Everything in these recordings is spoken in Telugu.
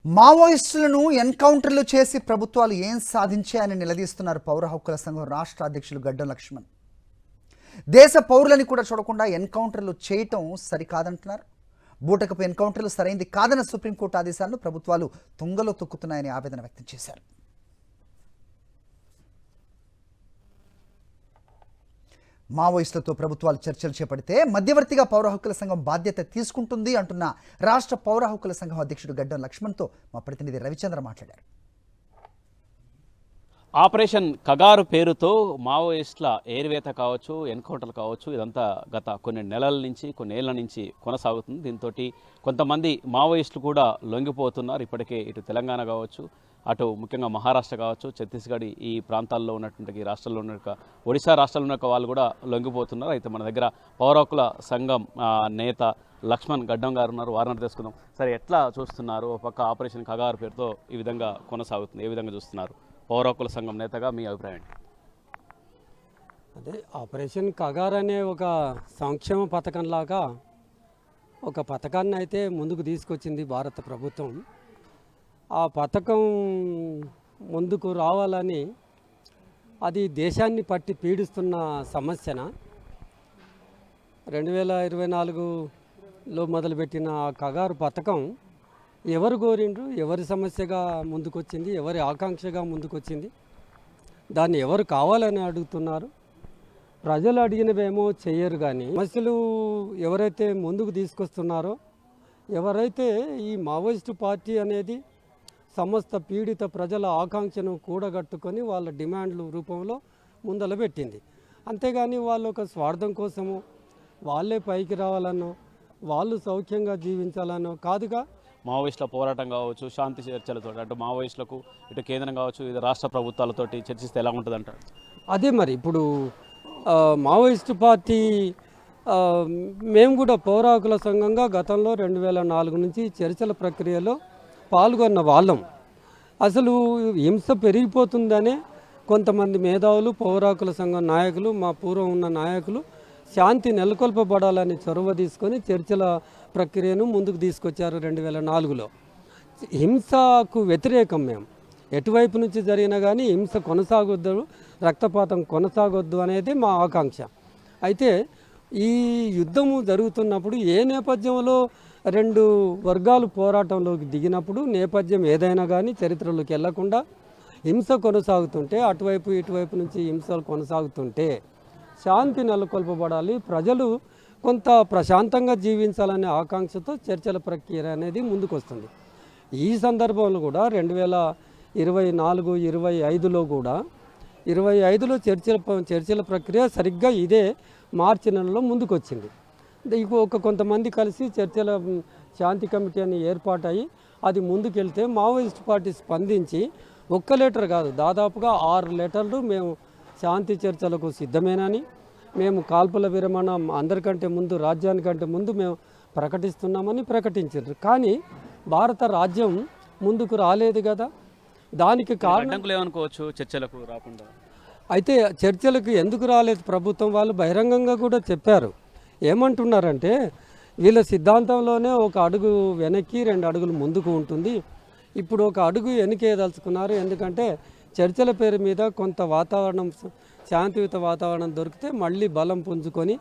మావోయిస్టులను ఎన్కౌంటర్లు చేసి ప్రభుత్వాలు ఏం సాధించాయని నిలదీస్తున్నారు పౌర హక్కుల సంఘం రాష్ట్ర అధ్యక్షులు గడ్డం లక్ష్మణ్. దేశ పౌరులని కూడా చూడకుండా ఎన్కౌంటర్లు చేయటం సరికాదంటున్నారు. బూటకపు ఎన్కౌంటర్లు సరైంది కాదన్న సుప్రీంకోర్టు ఆదేశాలను ప్రభుత్వాలు తుంగలో తొక్కుతున్నాయని ఆవేదన వ్యక్తం చేశారు. మావోయిస్టులతో ప్రభుత్వాలు చర్చలు చేపడితే మధ్యవర్తిగా పౌర హక్కుల సంఘం బాధ్యత తీసుకుంటుంది అంటున్న రాష్ట్ర పౌర హక్కుల సంఘం అధ్యక్షుడు గడ్డం లక్ష్మణ్తో మా ప్రతినిధి రవిచంద్ర మాట్లాడారు. ఆపరేషన్ కగారు పేరుతో మావోయిస్టుల ఏరివేత కావచ్చు, ఎన్కౌంటర్లు కావచ్చు, ఇదంతా గత కొన్ని నెలల నుంచి కొన్ని ఏళ్ల నుంచి కొనసాగుతుంది. దీంతో కొంతమంది మావోయిస్టులు కూడా లొంగిపోతున్నారు. ఇప్పటికే ఇటు తెలంగాణ కావచ్చు, అటు ముఖ్యంగా మహారాష్ట్ర కావచ్చు, ఛత్తీస్గఢ్ ఈ ప్రాంతాల్లో ఉన్నటువంటి రాష్ట్రాల్లో ఉన్న ఒడిశా రాష్ట్రాల్లో ఉన్న వాళ్ళు కూడా లొంగిపోతున్నారు. అయితే మన దగ్గర పౌర హక్కుల సంఘం నేత లక్ష్మణ్ గడ్డం గారు ఉన్నారు. వారిని తెలుసుకుందాం. సరే, ఎట్లా చూస్తున్నారు? ఒక పక్క ఆపరేషన్ కగారు పేరుతో ఈ విధంగా కొనసాగుతుంది, ఏ విధంగా చూస్తున్నారు? పౌర హక్కుల సంఘం నేతగా మీ అభిప్రాయం? అదే ఆపరేషన్ కగార్ అనే ఒక సంక్షేమ పథకంలాగా ఒక పథకాన్ని అయితే ముందుకు తీసుకొచ్చింది భారత ప్రభుత్వం. ఆ పథకం ముందుకు రావాలని అది దేశాన్ని పట్టి పీడిస్తున్న సమస్యన 2024లో మొదలుపెట్టిన ఆ కగారు పథకం ఎవరు కోరిండ్రు, ఎవరి సమస్యగా ముందుకొచ్చింది, ఎవరి ఆకాంక్షగా ముందుకొచ్చింది, దాన్ని ఎవరు కావాలని అడుగుతున్నారు? ప్రజలు అడిగినవేమో చెయ్యరు. కానీ సమస్యలు ఎవరైతే ముందుకు తీసుకొస్తున్నారో, ఎవరైతే ఈ మావోయిస్టు పార్టీ అనేది సమస్త పీడిత ప్రజల ఆకాంక్షను కూడగట్టుకొని వాళ్ళ డిమాండ్లు రూపంలో ముందల పెట్టింది. అంతేగాని వాళ్ళు ఒక స్వార్థం కోసము వాళ్ళే పైకి రావాలనో, వాళ్ళు సౌఖ్యంగా జీవించాలనో కాదుగా. మావోయిస్టుల పోరాటం కావచ్చు, శాంతి చర్చలతో అటు మావోయిస్టులకు ఇటు కేంద్రం కావచ్చు, ఇది రాష్ట్ర ప్రభుత్వాలతోటి చర్చిస్తే ఎలా ఉంటుంది అంటారు? అదే మరి ఇప్పుడు మావోయిస్టు పార్టీ మేము కూడా పౌర హక్కుల సంఘంగా గతంలో 2004 నుంచి చర్చల ప్రక్రియలో పాల్గొన్న వాళ్ళం. అసలు హింస పెరిగిపోతుందనే కొంతమంది మేధావులు, పౌర హక్కుల సంఘం నాయకులు, మా పూర్వం ఉన్న నాయకులు శాంతి నెలకొల్పబడాలని చొరవ తీసుకొని చర్చల ప్రక్రియను ముందుకు తీసుకొచ్చారు 2004లో. హింసకు వ్యతిరేకం మేము. ఎటువైపు నుంచి జరిగినా కానీ హింస కొనసాగొద్దు, రక్తపాతం కొనసాగొద్దు అనేది మా ఆకాంక్ష. అయితే ఈ యుద్ధము జరుగుతున్నప్పుడు ఏ నేపథ్యంలో రెండు వర్గాలు పోరాటంలోకి దిగినప్పుడు నేపథ్యం ఏదైనా కానీ చరిత్రలోకి వెళ్లకుండా హింస కొనసాగుతుంటే, అటువైపు ఇటువైపు నుంచి హింసలు కొనసాగుతుంటే శాంతి నెలకొల్పబడాలి, ప్రజలు కొంత ప్రశాంతంగా జీవించాలనే ఆకాంక్షతో చర్చల ప్రక్రియ అనేది ముందుకు వస్తుంది. ఈ సందర్భంలో కూడా 2024, 25లో కూడా 25లో చర్చల ప్రక్రియ సరిగ్గా ఇదే మార్చి నెలలో ముందుకు వచ్చింది. కొంతమంది కలిసి చర్చల శాంతి కమిటీ అని ఏర్పాటయ్యి అది ముందుకెళ్తే మావోయిస్ట్ పార్టీ స్పందించి ఒక్క లెటర్ కాదు, దాదాపుగా 6 లెటర్లు మేము శాంతి చర్చలకు సిద్ధమేనని, మేము కాల్పుల విరమణ అందరికంటే ముందు, రాజ్యానికంటే ముందు మేము ప్రకటిస్తున్నామని ప్రకటించారు. కానీ భారత రాజ్యం ముందుకు రాలేదు కదా. దానికి కారణం ఏమనుకోవచ్చు? చర్చలకు రాకుండా అయితే చర్చలకు ఎందుకు రాలేదు? ప్రభుత్వం వాళ్ళు బహిరంగంగా కూడా చెప్పారు. ఏమంటున్నారంటే వీళ్ళ సిద్ధాంతంలోనే ఒక అడుగు వెనక్కి 2 అడుగులు ముందుకు ఉంటుంది. ఇప్పుడు ఒక అడుగు వెనకేదలుచుకున్నారు. ఎందుకంటే చర్చల పేరు మీద కొంత వాతావరణం, శాంతియుత వాతావరణం దొరికితే మళ్ళీ బలం పుంజుకొని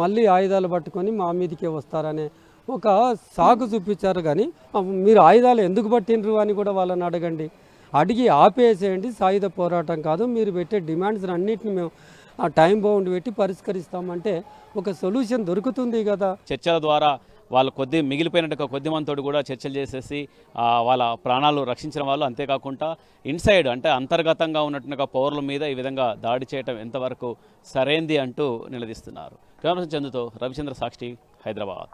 మళ్ళీ ఆయుధాలు పట్టుకొని మా మీదకే వస్తారనే ఒక సాగు చూపించారు. కానీ మీరు ఆయుధాలు ఎందుకు పట్టినరు అని కూడా వాళ్ళని అడగండి, అడిగి ఆపేసేయండి. సాయుధ పోరాటం కాదు, మీరు పెట్టే డిమాండ్స్ అన్నింటిని మేము టైం బౌండ్ పెట్టి పరిష్కరిస్తామంటే ఒక సొల్యూషన్ దొరుకుతుంది కదా. చర్చల ద్వారా వాళ్ళు మిగిలిపోయినట్టు కొద్ది మందితో కూడా చర్చలు చేసేసి వాళ్ళ ప్రాణాలు రక్షించిన వాళ్ళు. అంతేకాకుండా ఇన్సైడ్ అంటే అంతర్గతంగా ఉన్నట్టుగా పౌరుల మీద ఈ విధంగా దాడి చేయడం ఎంతవరకు సరైంది అంటూ నిలదీస్తున్నారు. కెమెరా పర్సన్ చందుతో రవిచంద్ర, సాక్షి, హైదరాబాద్.